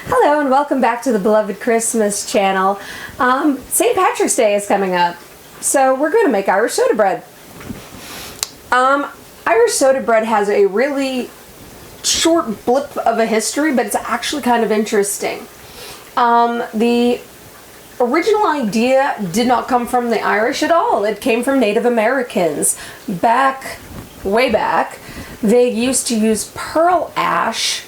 Hello and welcome back to the beloved Christmas channel. St. Patrick's Day is coming up, so we're going to make Irish soda bread. Irish soda bread has a really short blip of a history, but it's actually kind of interesting. The original idea did not come from the Irish at all. It came from Native Americans. Way back, they used to use pearl ash,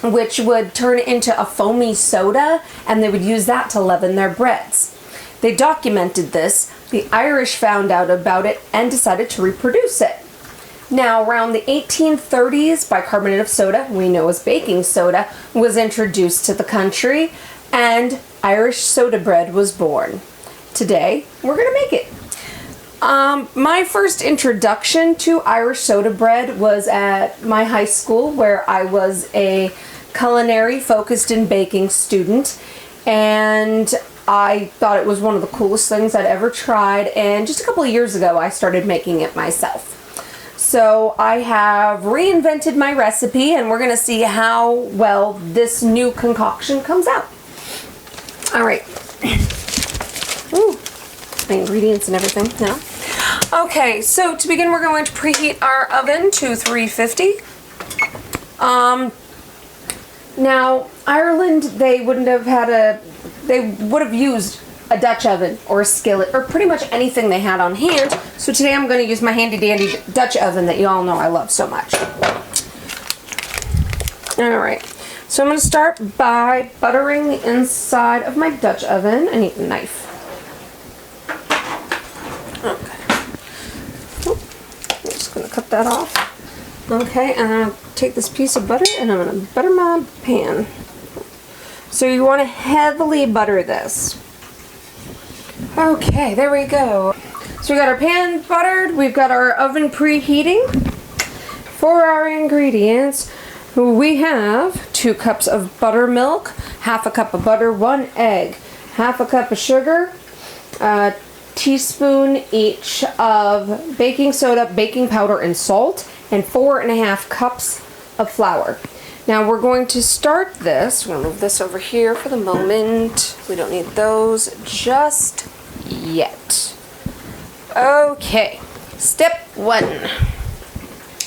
which would turn into a foamy soda, and they would use that to leaven their breads. They documented this, the Irish found out about it, and decided to reproduce it. Now, around the 1830s, bicarbonate of soda, we know as baking soda, was introduced to the country, and Irish soda bread was born. Today, we're going to make it. My first introduction to Irish soda bread was at my high school, where I was a culinary focused in baking student, and I thought it was one of the coolest things I'd ever tried, and just a couple of years ago I started making it myself. So I have reinvented my recipe, and we're going to see how well this new concoction comes out. Alright. Ooh. The ingredients and everything now. Okay, so to begin, we're going to preheat our oven to 350. Now, Ireland, they would have used a Dutch oven or a skillet or pretty much anything they had on hand. So today I'm going to use my handy dandy Dutch oven that you all know I love so much. Alright, so I'm going to start by buttering the inside of my Dutch oven. I need a knife. Okay. I'm just going to cut that off. Okay, and I'm going to take this piece of butter and I'm going to butter my pan. So you want to heavily butter this. Okay, there we go. So we got our pan buttered, we've got our oven preheating. For our ingredients, we have 2 cups of buttermilk, half a cup of butter, 1 egg, half a cup of sugar, a teaspoon each of baking soda, baking powder, and salt, and 4.5 cups of flour. Now we're going to start this. We're going to move this over here for the moment. We don't need those just yet. Okay, step 1.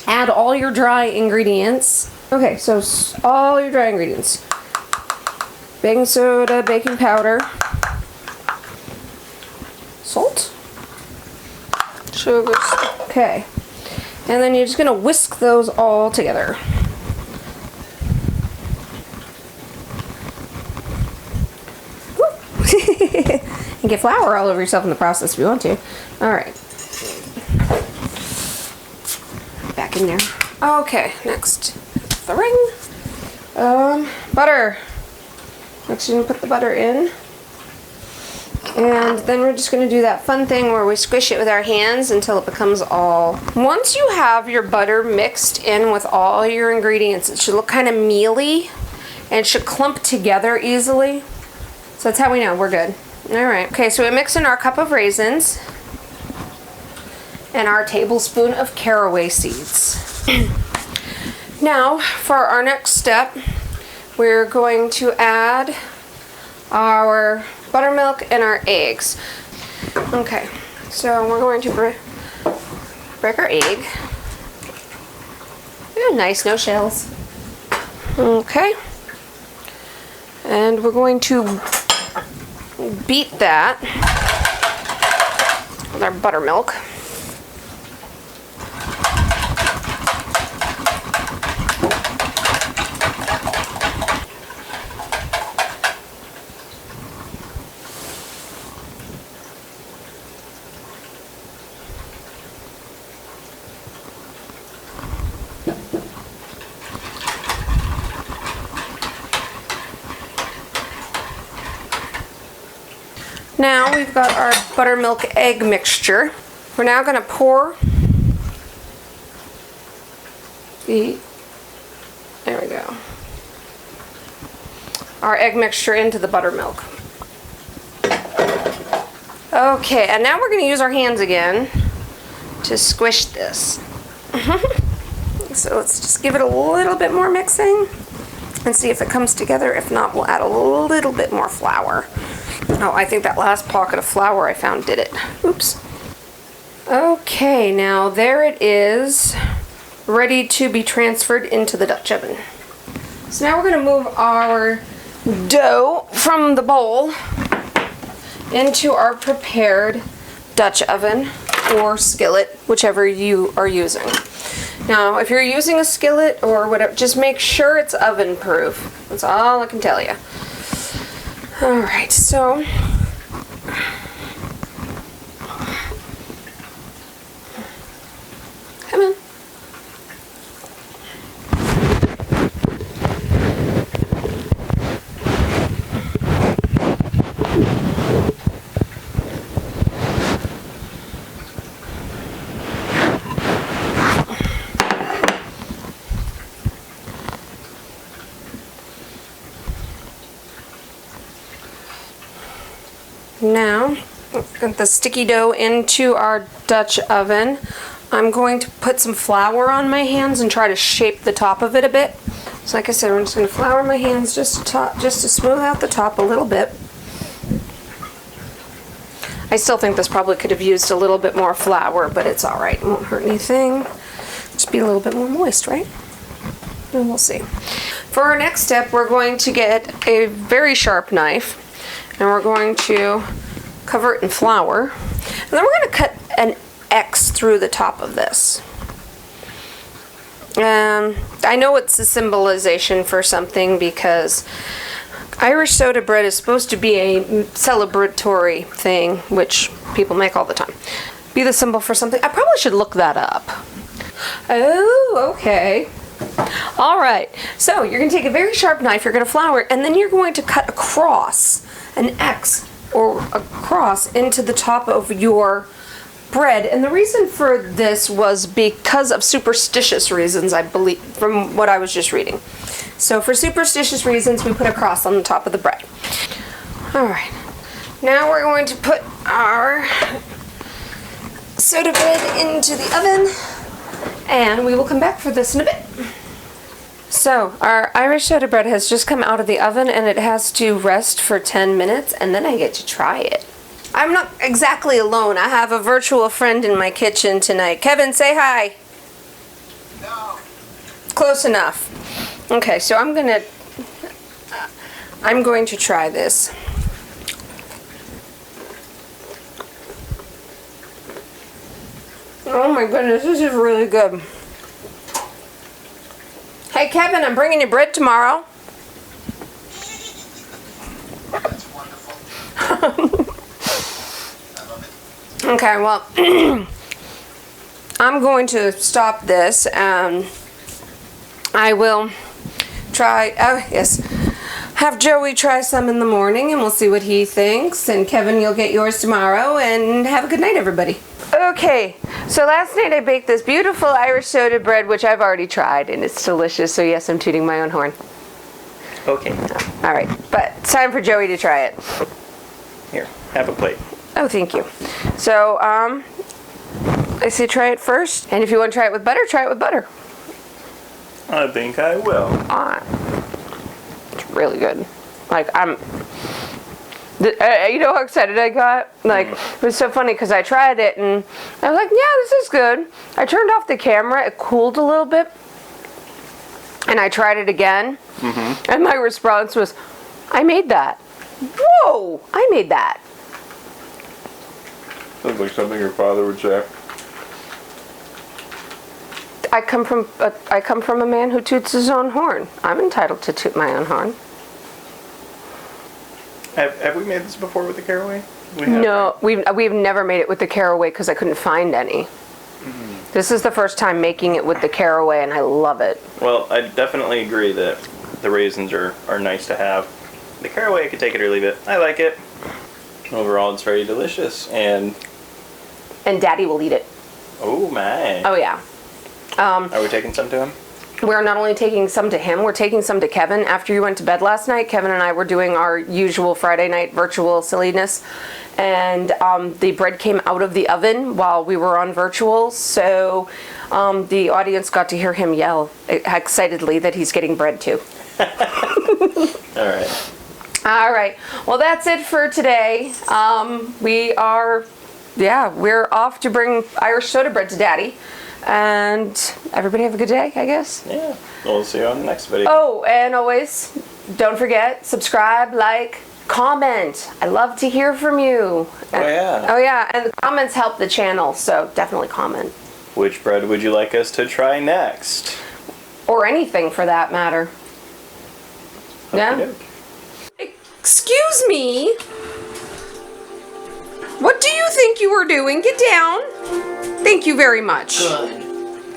Add all your dry ingredients. Okay, so all your dry ingredients. Baking soda, baking powder, salt, sugar. Okay. And then you're just going to whisk those all together. And get flour all over yourself in the process if you want to. Alright. Back in there. Okay, next. The ring. Butter. Next you're going to put the butter in. And then we're just going to do that fun thing where we squish it with our hands until it becomes all. Once you have your butter mixed in with all your ingredients, it should look kind of mealy and it should clump together easily. So that's how we know we're good. Alright, okay, so we mix in our cup of raisins and our tablespoon of caraway seeds. Now, for our next step, we're going to add our buttermilk and our eggs. Okay, so we're going to break our egg. Yeah, nice, no shells. Okay, and we're going to beat that with our buttermilk. Now we've got our buttermilk egg mixture. We're now going to pour there we go, our egg mixture into the buttermilk. Okay, and now we're going to use our hands again to squish this. So let's just give it a little bit more mixing. and see if it comes together. If not, we'll add a little bit more flour. Oh, I think that last pocket of flour I found did it. Oops. Okay, now there it is, ready to be transferred into the Dutch oven. So now we're going to move our dough from the bowl into our prepared Dutch oven or skillet, whichever you are using. Now, if you're using a skillet or whatever, just make sure it's oven proof. That's all I can tell you. All right, so come on. Now, get the sticky dough into our Dutch oven. I'm going to put some flour on my hands and try to shape the top of it a bit. So like I said, I'm just going to flour my hands just to smooth out the top a little bit. I still think this probably could have used a little bit more flour, but it's alright. It won't hurt anything. Just be a little bit more moist, right? And we'll see. For our next step, we're going to get a very sharp knife. And we're going to cover it in flour. And then we're going to cut an X through the top of this. I know it's a symbolization for something because Irish soda bread is supposed to be a celebratory thing, which people make all the time. Be the symbol for something. I probably should look that up. Oh, okay. All right. So you're going to take a very sharp knife, you're going to flour, and then you're going to cut across an X or a cross into the top of your bread. And the reason for this was because of superstitious reasons, I believe, from what I was just reading. So for superstitious reasons, we put a cross on the top of the bread. All right. Now we're going to put our soda bread into the oven, and we will come back for this in a bit. So, our Irish soda bread has just come out of the oven and it has to rest for 10 minutes and then I get to try it. I'm not exactly alone. I have a virtual friend in my kitchen tonight. Kevin, say hi. No. Close enough. Okay, so I'm going to try this. Oh my goodness, this is really good. Hey Kevin, I'm bringing you bread tomorrow. That's wonderful. I love it. Okay, well, I'm going to stop this and I will try, have Joey try some in the morning and we'll see what he thinks. And Kevin, you'll get yours tomorrow, and have a good night, everybody. Okay, so last night I baked this beautiful Irish soda bread, which I've already tried, and it's delicious, so yes, I'm tooting my own horn. Okay. All right, but it's time for Joey to try it. Here, have a plate. Oh, thank you. So, I say try it first, and if you want to try it with butter, try it with butter. I think I will. It's really good. Like, you know how excited I got? Like, it was so funny because I tried it and I was like, yeah, this is good. I turned off the camera, it cooled a little bit, and I tried it again, and my response was, I made that. Whoa, I made that. Sounds like something your father would say. I come from a man who toots his own horn. I'm entitled to toot my own horn. Have we made this before with the caraway? No, we've never made it with the caraway because I couldn't find any. This is the first time making it with the caraway, and I love it. Well, I definitely agree that the raisins are nice to have. The caraway, I could take it or leave it. I like it. Overall, it's very delicious, and Daddy will eat it. oh my. Oh yeah. Are we taking some to him? We're not only taking some to him, we're taking some to Kevin. After you went to bed last night, Kevin and I were doing our usual Friday night virtual silliness, and the bread came out of the oven while we were on virtual, so the audience got to hear him yell excitedly that he's getting bread too. All right. All right. Well, that's it for today. We're off to bring Irish soda bread to Daddy. And everybody have a good day, I guess. Yeah. We'll see you on the next video. Oh, and always, don't forget, subscribe, like, comment. I love to hear from you. Oh, yeah. Oh, yeah. And the comments help the channel, so definitely comment. Which bread would you like us to try next? Or anything for that matter. Yeah? Okey-doke. Excuse me. What do you think you were doing? Get down. Thank you very much. Good.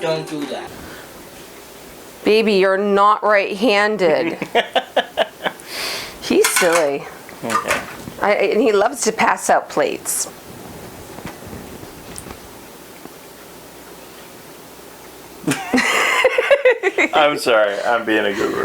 Don't do that. Baby, you're not right-handed. He's silly. Okay. And he loves to pass out plates. I'm sorry. I'm being a goober.